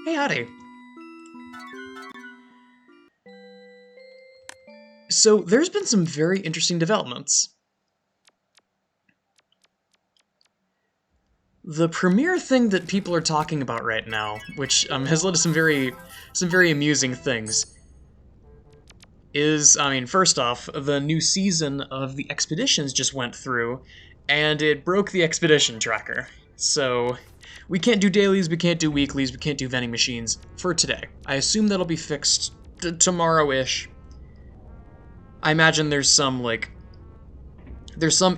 Hey, howdy. So, there's been some very interesting developments. The premier thing that people are talking about right now, which has led to some very amusing things, is, first off, the new season of the expeditions just went through, and it broke the expedition tracker. So, we can't do dailies, we can't do weeklies, we can't do vending machines for today. I assume that'll be fixed tomorrow-ish. I imagine there's some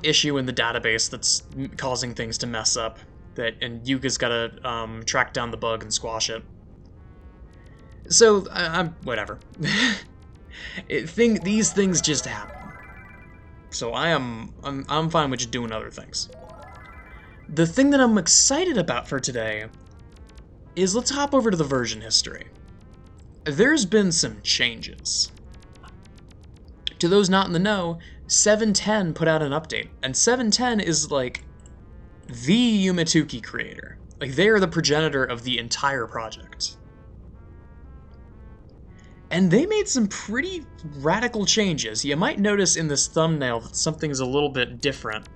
issue in the database that's causing things to mess up, and Yuga's gotta track down the bug and squash it. So I'm whatever. These things just happen. So I'm fine with just doing other things. The thing that I'm excited about for today is, let's hop over to the version history. There's been some changes. To those not in the know, 7.10 put out an update, and 7.10 is like the Yumatuki creator. Like, they are the progenitor of the entire project. And they made some pretty radical changes. You might notice in this thumbnail that something's a little bit different.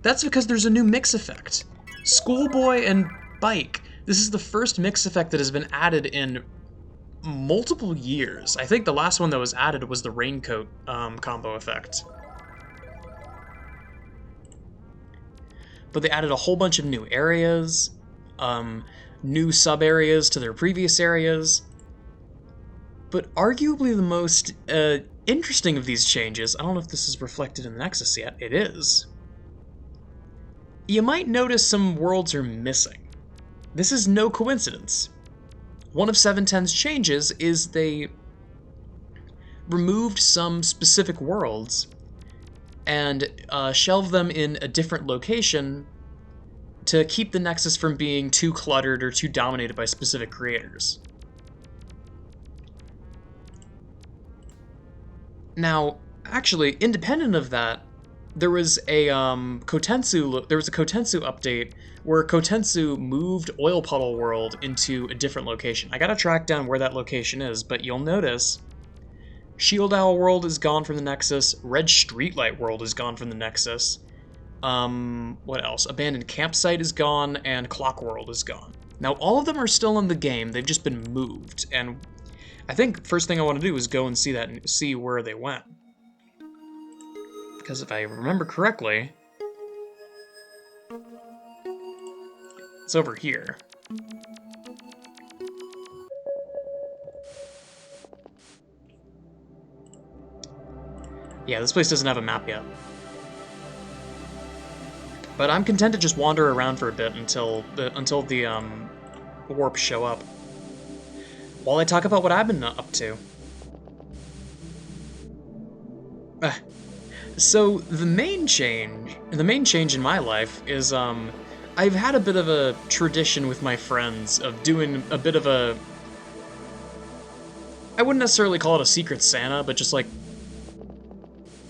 That's because there's a new mix effect. Schoolboy and Bike. This is the first mix effect that has been added in multiple years. I think the last one that was added was the Raincoat combo effect. But they added a whole bunch of new areas, new sub-areas to their previous areas. But arguably the most interesting of these changes, I don't know if this is reflected in the Nexus yet, it is. You might notice some worlds are missing. This is no coincidence. One of 7.10's changes is they removed some specific worlds and shelved them in a different location to keep the Nexus from being too cluttered or too dominated by specific creators. Now, actually, independent of that, there was a Kotensu update where Kotensu moved Oil Puddle World into a different location. I gotta track down where that location is, but you'll notice Shield Owl World is gone from the Nexus, Red Streetlight World is gone from the Nexus, what else? Abandoned Campsite is gone, and Clock World is gone. Now, all of them are still in the game, they've just been moved, and I think first thing I want to do is go and see that and see where they went. Because if I remember correctly, it's over here. Yeah, this place doesn't have a map yet. But I'm content to just wander around for a bit until the warps show up, while I talk about what I've been up to. So the main change in my life is I've had a bit of a tradition with my friends of doing a bit of a, I wouldn't necessarily call it a Secret Santa, but just like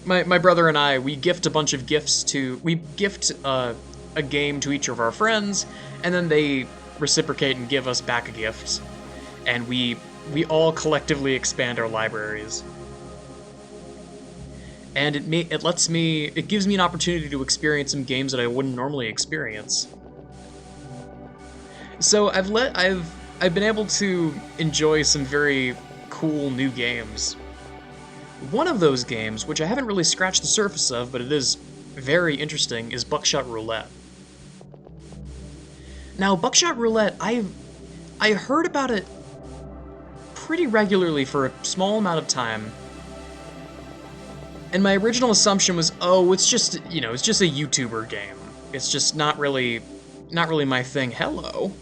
my brother and I, we gift a bunch of gifts we gift a game to each of our friends, and then they reciprocate and give us back a gift, and we all collectively expand our libraries. And it gives me an opportunity to experience some games that I wouldn't normally experience. So I've been able to enjoy some very cool new games. One of those games, which I haven't really scratched the surface of, but it is very interesting, is Buckshot Roulette. Now, Buckshot Roulette, I heard about it pretty regularly for a small amount of time, and my original assumption was, oh, it's just a YouTuber game. It's just not really my thing. Hello.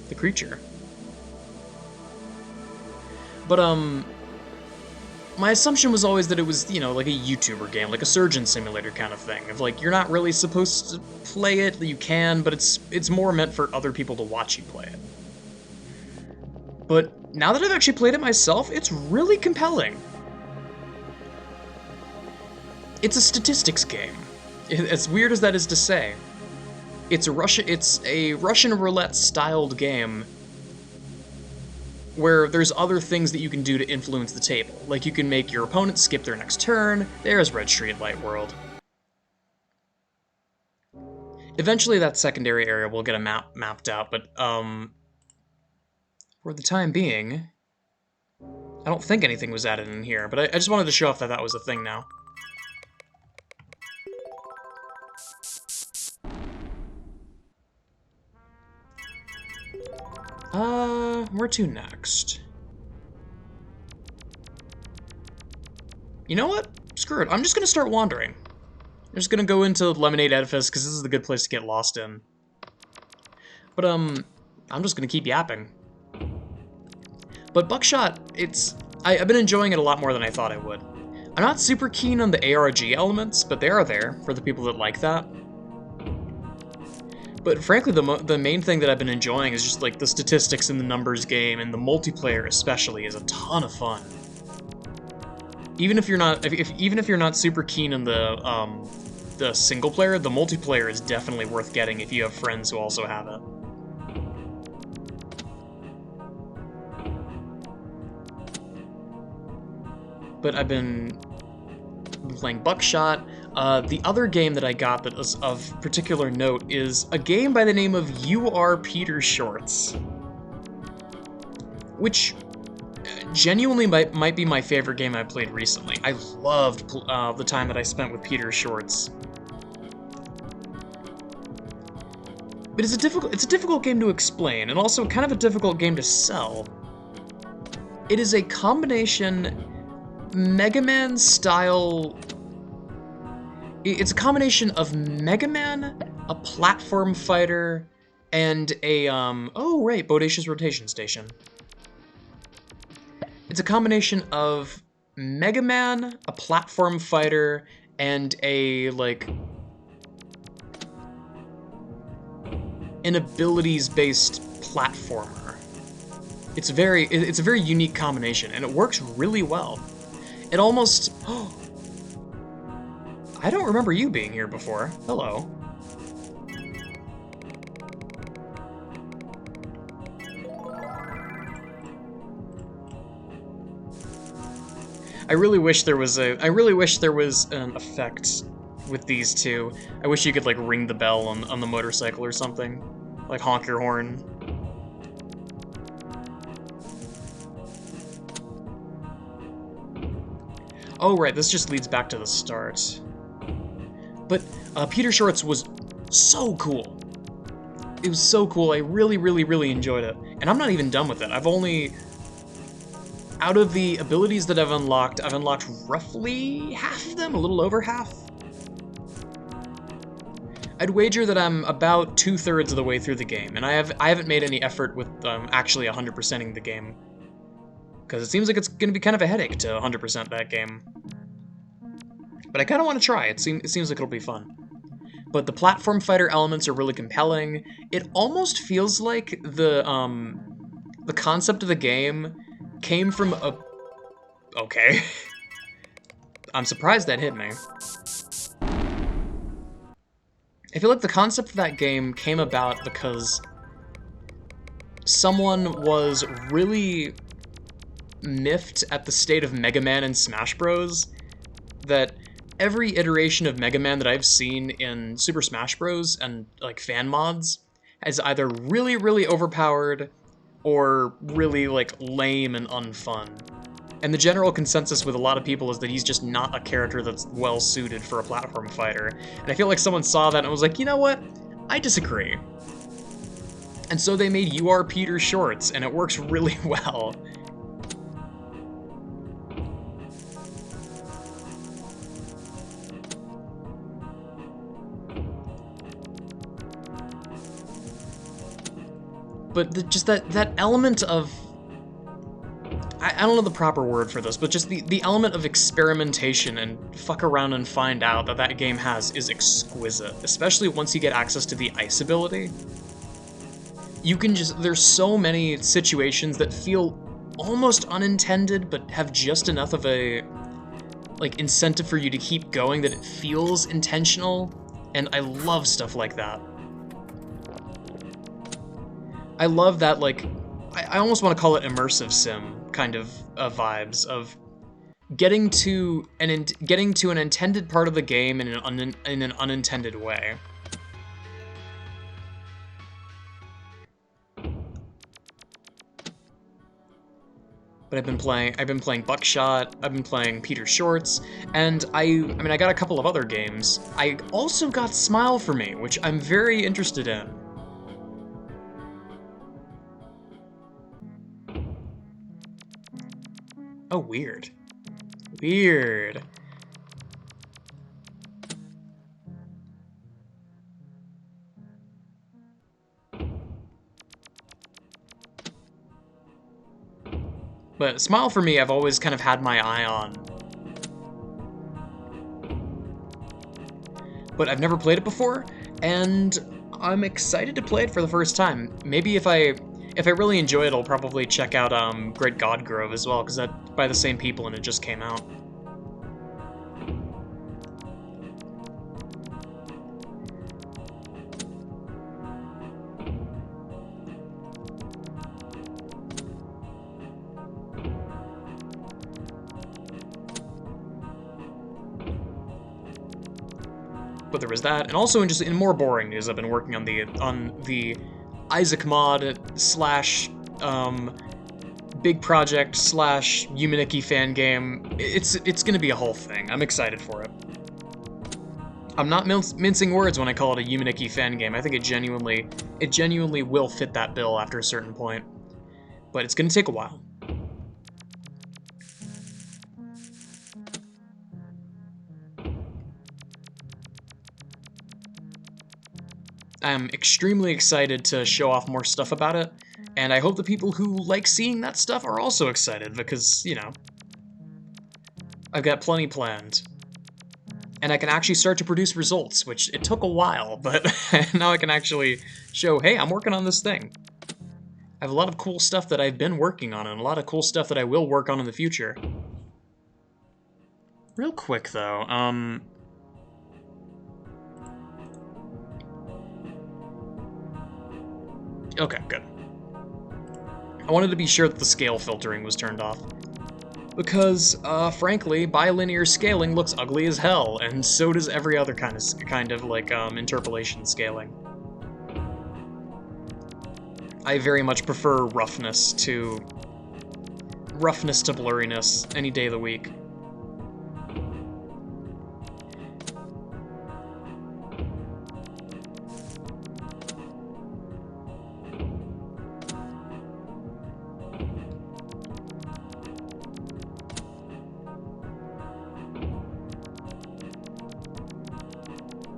The creature. But, my assumption was always that it was, like a YouTuber game, like a surgeon simulator kind of thing. Of like, you're not really supposed to play it, you can, but it's more meant for other people to watch you play it. But now that I've actually played it myself, it's really compelling. It's a statistics game, as weird as that is to say. It's a Russian roulette styled game where there's other things that you can do to influence the table. Like you can make your opponent skip their next turn. There's Red Street Light World. Eventually that secondary area will get a mapped out, but for the time being, I don't think anything was added in here, but I just wanted to show off that that was a thing now. Where to next? You know what? Screw it. I'm just gonna start wandering. I'm just gonna go into Lemonade Edifice, because this is the good place to get lost in. But, I'm just gonna keep yapping. But Buckshot, I've been enjoying it a lot more than I thought I would. I'm not super keen on the ARG elements, but they are there for the people that like that. But frankly, the main thing that I've been enjoying is just like the statistics in the numbers game, and the multiplayer especially is a ton of fun. Even if you're not super keen on the single player, the multiplayer is definitely worth getting if you have friends who also have it. But I've been playing Buckshot. The other game that I got that was of particular note is a game by the name of You Are Peter Shorts, which genuinely might be my favorite game I played recently. I loved the time that I spent with Peter Shorts. But it's a difficult game to explain, and also kind of a difficult game to sell. It is a combination Mega Man style. It's a combination of Mega Man, a platform fighter, and a oh right, Bodacious Rotation Station. It's a combination of Mega Man, a platform fighter, and a like an abilities-based platformer. It's a very unique combination, and it works really well. It almost... I don't remember you being here before. Hello. I really wish there was an effect with these two. I wish you could like ring the bell on the motorcycle or something. Like honk your horn. Oh right, this just leads back to the start. But Peter Shorts was so cool. It was so cool. I really enjoyed it. And I'm not even done with it. I've only... Out of the abilities that I've unlocked roughly half of them, a little over half. I'd wager that I'm about 2/3 of the way through the game, and I haven't made any effort with actually 100%ing the game. Because it seems like it's going to be kind of a headache to 100% that game. But I kind of want to try. It seems like it'll be fun. But the platform fighter elements are really compelling. It almost feels like the concept of the game came from a... Okay. I'm surprised that hit me. I feel like the concept of that game came about because someone was really miffed at the state of Mega Man and Smash Bros. That every iteration of Mega Man that I've seen in Super Smash Bros. And like fan mods is either really overpowered or really like lame and unfun. And the general consensus with a lot of people is that he's just not a character that's well suited for a platform fighter. And I feel like someone saw that and was like, you know what? I disagree. And so they made You Are Peter Shorts, and it works really well. But just that element of... I don't know the proper word for this, but just the element of experimentation and fuck around and find out that game has is exquisite, especially once you get access to the ice ability. You can just... There's so many situations that feel almost unintended, but have just enough of a like incentive for you to keep going that it feels intentional, and I love stuff like that. I love that, like, I almost want to call it immersive sim kind of vibes of getting to an intended part of the game in in an unintended way. But I've been playing Buckshot, I've been playing Peter Shorts, and I mean I got a couple of other games. I also got Smile for Me, which I'm very interested in. Oh, weird. Weird. But Smile for Me I've always kind of had my eye on. But I've never played it before, and I'm excited to play it for the first time. Maybe if I really enjoy it, I'll probably check out Great God Grove as well, because that's by the same people and it just came out. But there was that, and also in more boring news, I've been working on the Isaac mod slash big project slash Yuminiki fan game. It's gonna be a whole thing. I'm excited for it. I'm not mincing words when I call it a Yuminiki fan game. I think it genuinely will fit that bill after a certain point, but it's gonna take a while. I'm extremely excited to show off more stuff about it, and I hope the people who like seeing that stuff are also excited, because, you know, I've got plenty planned. And I can actually start to produce results, which it took a while, but now I can actually show, hey, I'm working on this thing. I have a lot of cool stuff that I've been working on, and a lot of cool stuff that I will work on in the future. Real quick, though, okay, good. I wanted to be sure that the scale filtering was turned off. Because, frankly, bilinear scaling looks ugly as hell, and so does every other kind of like, interpolation scaling. I very much prefer roughness to blurriness any day of the week.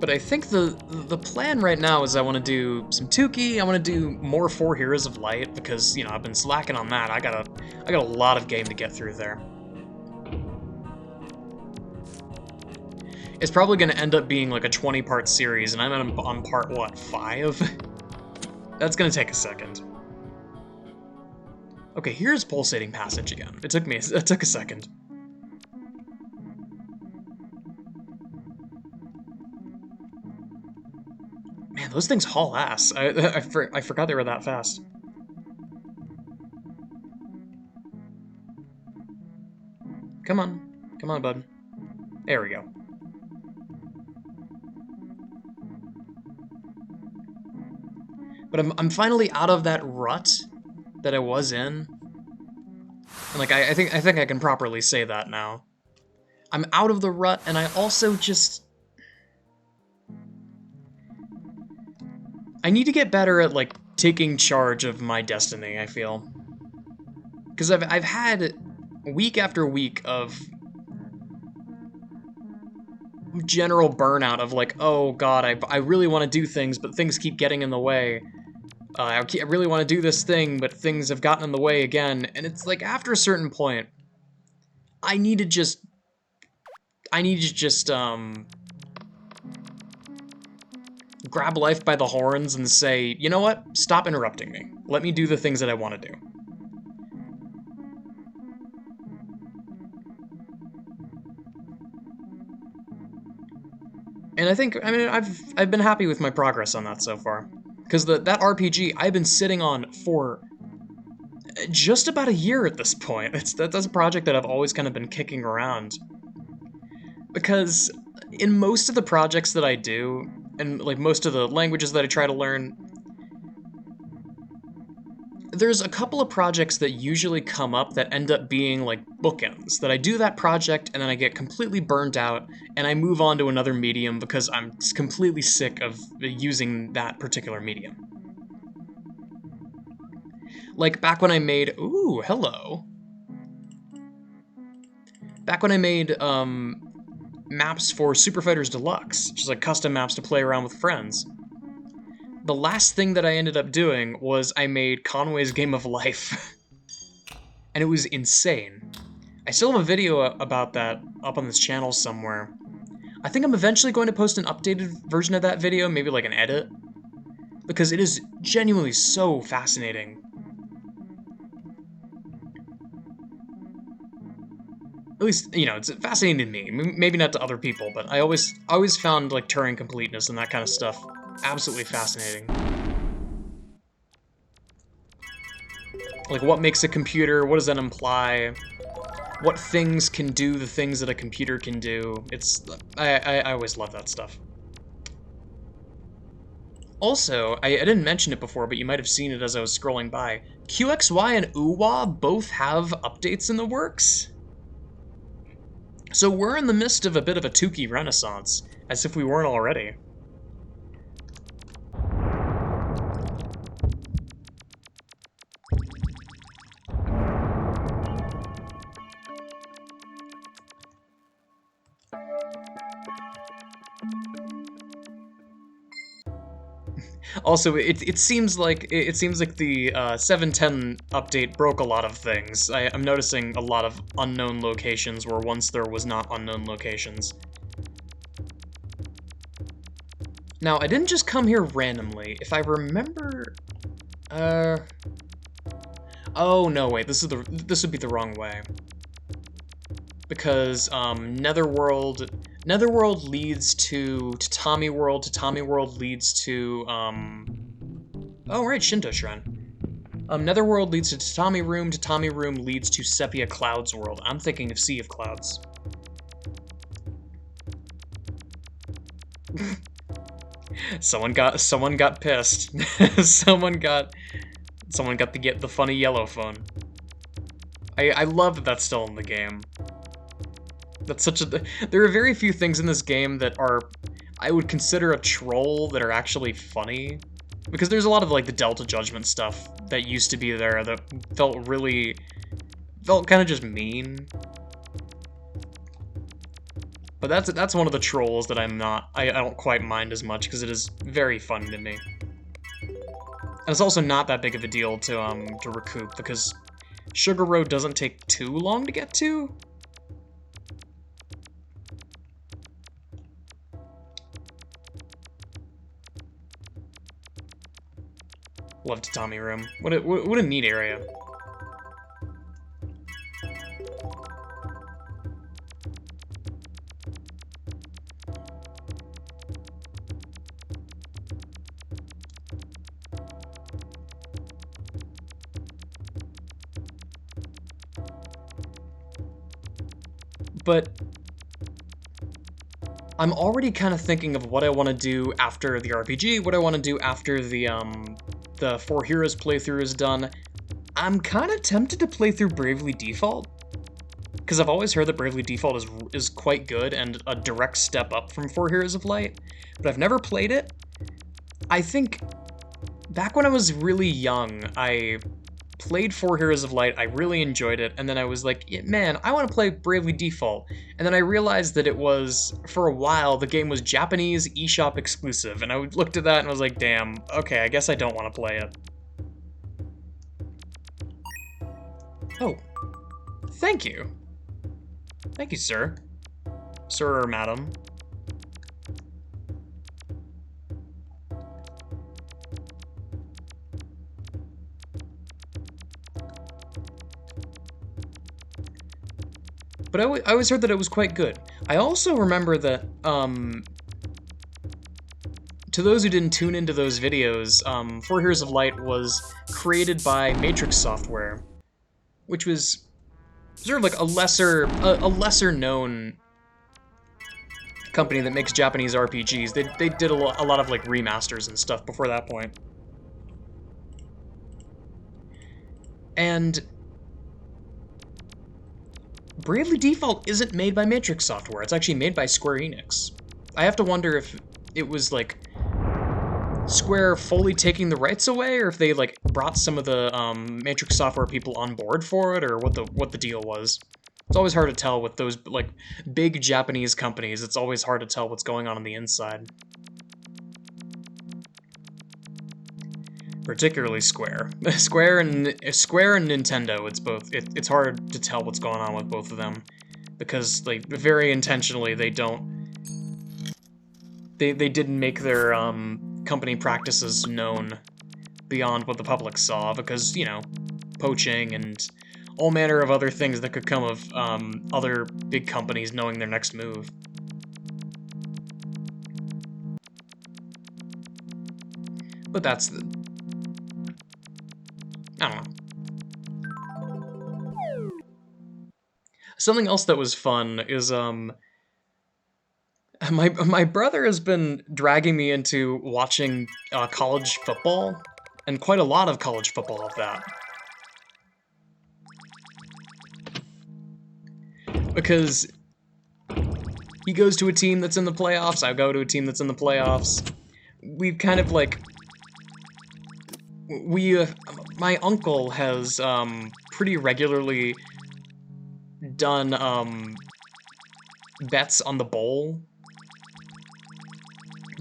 But I think the plan right now is I want to do some Tukey. I want to do more 4 Heroes of Light because, you know, I've been slacking on that. I got a lot of game to get through there. It's probably going to end up being like a 20-part series, and I'm on part, what, 5? That's going to take a second. Okay, here's Pulsating Passage again. It took a second. Man, those things haul ass. I forgot they were that fast. Come on, bud. There we go. But I'm finally out of that rut that I was in. And like I think I can properly say that now. I'm out of the rut, and I also just I need to get better at like taking charge of my destiny, I feel. Because I've had week after week of general burnout of like, oh god, I really want to do things, but things keep getting in the way. I really want to do this thing, but things have gotten in the way again. And it's like, after a certain point, I need to just grab life by the horns and say, you know what? Stop interrupting me. Let me do the things that I want to do. And I mean, I've been happy with my progress on that so far. Because that RPG I've been sitting on for just about a year at this point. That's a project that I've always kind of been kicking around. Because in most of the projects that I do, and like most of the languages that I try to learn, there's a couple of projects that usually come up that end up being like bookends. That I do that project and then I get completely burnt out and I move on to another medium because I'm completely sick of using that particular medium. Like back when I made, ooh, hello. Back when I made maps for Super Fighters Deluxe, just like custom maps to play around with friends. The last thing that I ended up doing was I made Conway's Game of Life. And it was insane. I still have a video about that up on this channel somewhere. I think I'm eventually going to post an updated version of that video, maybe like an edit, because it is genuinely so fascinating. At least, you know, it's fascinating to me. Maybe not to other people, but I always found like Turing completeness and that kind of stuff absolutely fascinating. Like, what makes a computer? What does that imply? What things can do the things that a computer can do? I always love that stuff. Also, I didn't mention it before, but you might have seen it as I was scrolling by. QXY and UWA both have updates in the works. So we're in the midst of a bit of a Tukey renaissance, as if we weren't already. Also, it seems like the 7.10 update broke a lot of things. I'm noticing a lot of unknown locations where once there was not unknown locations. Now, I didn't just come here randomly. If I remember, oh no, wait, this would be the wrong way. Because Netherworld leads to Tatami World World leads to oh right, Shinto Shrine. Netherworld leads to Tatami Room leads to Sepia Clouds World. I'm thinking of Sea of Clouds. Someone got pissed. someone got the funny yellow phone. I love that that's still in the game. That's such a... There are very few things in this game that I would consider a troll that are actually funny. Because there's a lot of, like, the Delta Judgment stuff that used to be there that felt kind of just mean. But that's one of the trolls that I don't quite mind as much, because it is very fun to me. And it's also not that big of a deal to recoup, because Sugar Road doesn't take too long to get to. Love Tatami Room. What a neat area. But I'm already kind of thinking of what I want to do after the RPG, what I want to do after the Four Heroes playthrough is done. I'm kind of tempted to play through Bravely Default, because I've always heard that Bravely Default is quite good and a direct step up from Four Heroes of Light, but I've never played it. I think back when I was really young, I played Four Heroes of Light, I really enjoyed it, and then I was like, yeah, man, I want to play Bravely Default. And then I realized that it was, for a while, the game was Japanese eShop exclusive, and I looked at that and was like, damn, okay, I guess I don't want to play it. Oh. Thank you. Thank you, sir. Sir or madam. But I always heard that it was quite good. I also remember that, to to those who didn't tune into those videos, Four Heroes of Light was created by Matrix Software, which was sort of like a lesser known company that makes Japanese RPGs. They did a lot of like remasters and stuff before that point. And Bravely Default isn't made by Matrix Software. It's actually made by Square Enix. I have to wonder if it was like Square fully taking the rights away, or if they like brought some of the Matrix Software people on board for it, or what the deal was. It's always hard to tell with those like big Japanese companies. It's always hard to tell what's going on the inside. Particularly Square. Square and Nintendo. It's both. It's hard to tell what's going on with both of them because like very intentionally they don't. They didn't make their company practices known beyond what the public saw because, you know, poaching and all manner of other things that could come of other big companies knowing their next move. But that's the... I don't know. Something else that was fun is, my brother has been dragging me into watching college football, and quite a lot of college football of that. Because he goes to a team that's in the playoffs, I go to a team that's in the playoffs. We've kind of like... my uncle has pretty regularly done bets on the bowl.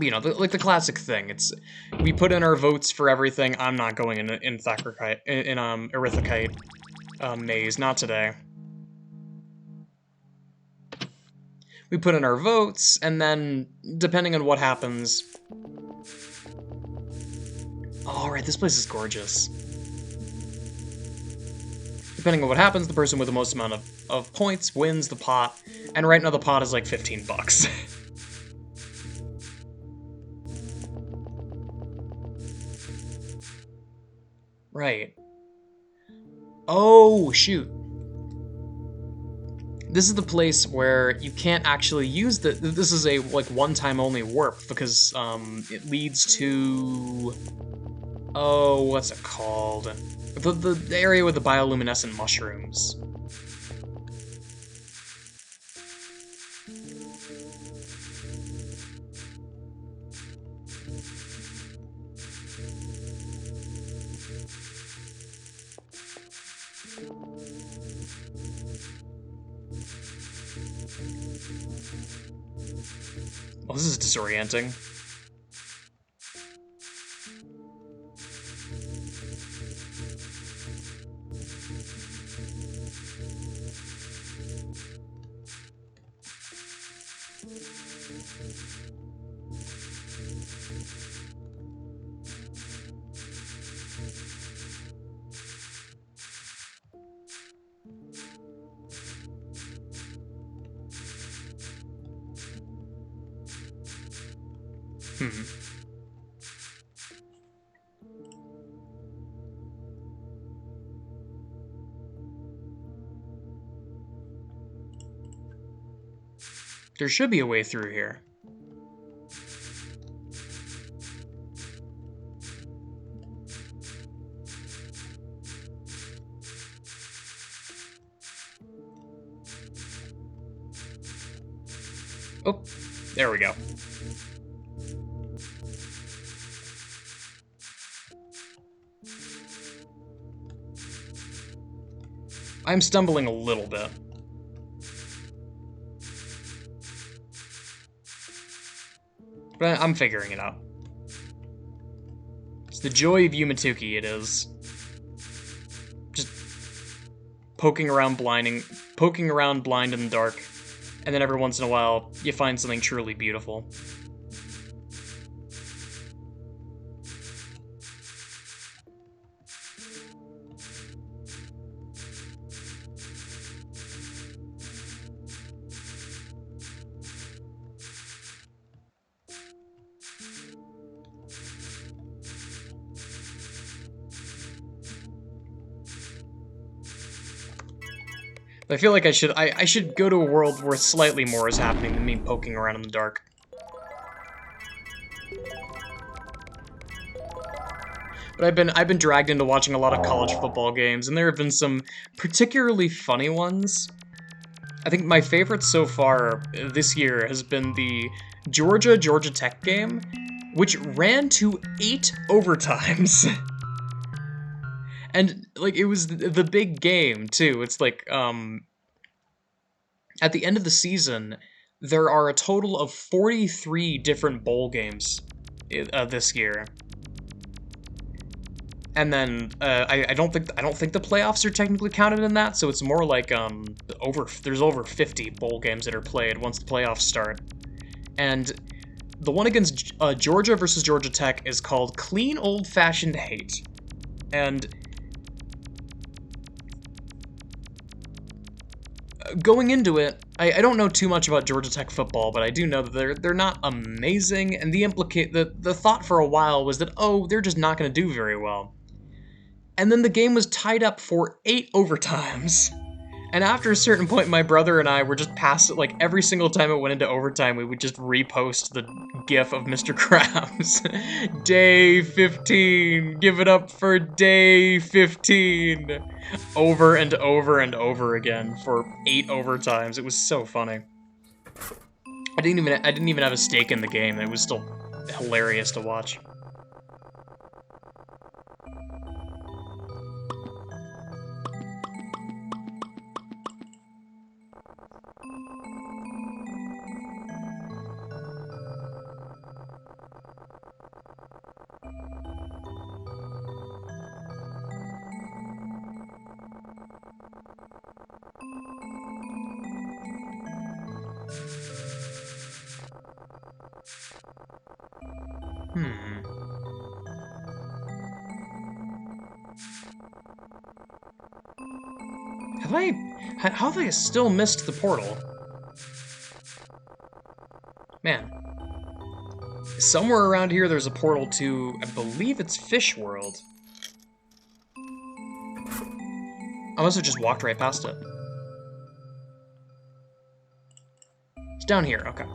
You know, like the classic thing. It's we put in our votes for everything. I'm not going in Arithakite maze, not today. We put in our votes, and then depending on what happens. All right, this place is gorgeous. Depending on what happens, the person with the most amount of points wins the pot, and right now the pot is like 15 bucks. Right. Oh, shoot. This is the place where you can't actually use the... This is a, like, one-time only warp, because, it leads to... Oh, what's it called? The area with the bioluminescent mushrooms. Oh, this is disorienting. There should be a way through here. Oh, there we go. I'm stumbling a little bit. But I'm figuring it out. It's the joy of Yumatuki, it is. Just poking around blind in the dark, and then every once in a while, you find something truly beautiful. I feel like I should go to a world where slightly more is happening than me poking around in the dark. But I've been dragged into watching a lot of college football games, and there have been some particularly funny ones. I think my favorite so far this year has been the Georgia Tech game, which ran to 8 overtimes. And like it was the big game too. It's like at the end of the season, there are a total of 43 different bowl games this year. And then I don't think the playoffs are technically counted in that, so it's more like there's over 50 bowl games that are played once the playoffs start. And the one against Georgia versus Georgia Tech is called Clean Old Fashioned Hate. And going into it, I don't know too much about Georgia Tech football, but I do know that they're not amazing, and the thought for a while was that, oh, they're just not going to do very well. And then the game was tied up for 8 overtimes. And after a certain point, my brother and I were just past it, like, every single time it went into overtime, we would just repost the gif of Mr. Krabs. Day 15, give it up for day 15. Over and over and over again for 8 overtimes. It was so funny. I didn't even have a stake in the game. It was still hilarious to watch. How have I still missed the portal? Man. Somewhere around here there's a portal to, I believe it's Fish World. I must have just walked right past it. It's down here, okay.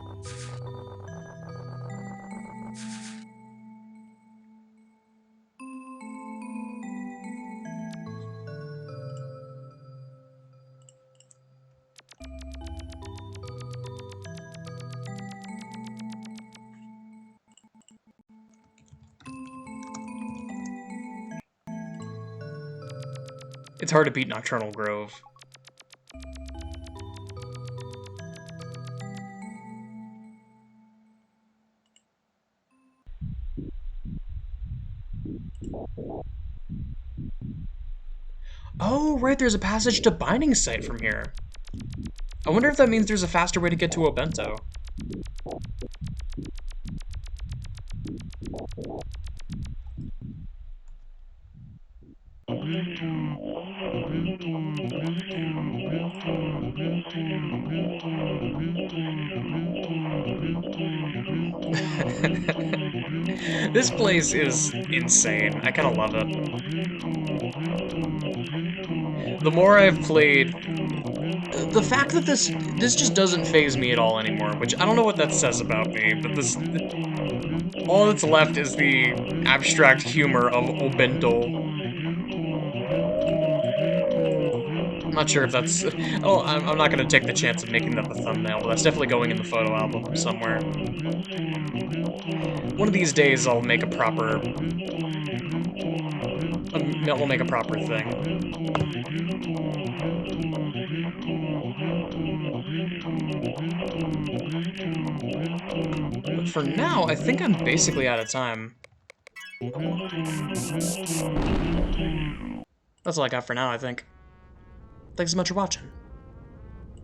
It's hard to beat Nocturnal Grove. Oh, right, there's a passage to Binding Site from here. I wonder if that means there's a faster way to get to Obento. This place is insane. I kind of love it. The more I've played, the fact that this just doesn't faze me at all anymore, which I don't know what that says about me, but all that's left is the abstract humor of Obento. I'm not sure if that's... Oh, I'm not going to take the chance of making that the thumbnail, but that's definitely going in the photo album somewhere. One of these days I'll make a proper... we'll make a proper thing. But for now, I think I'm basically out of time. That's all I got for now, I think. Thanks so much for watching.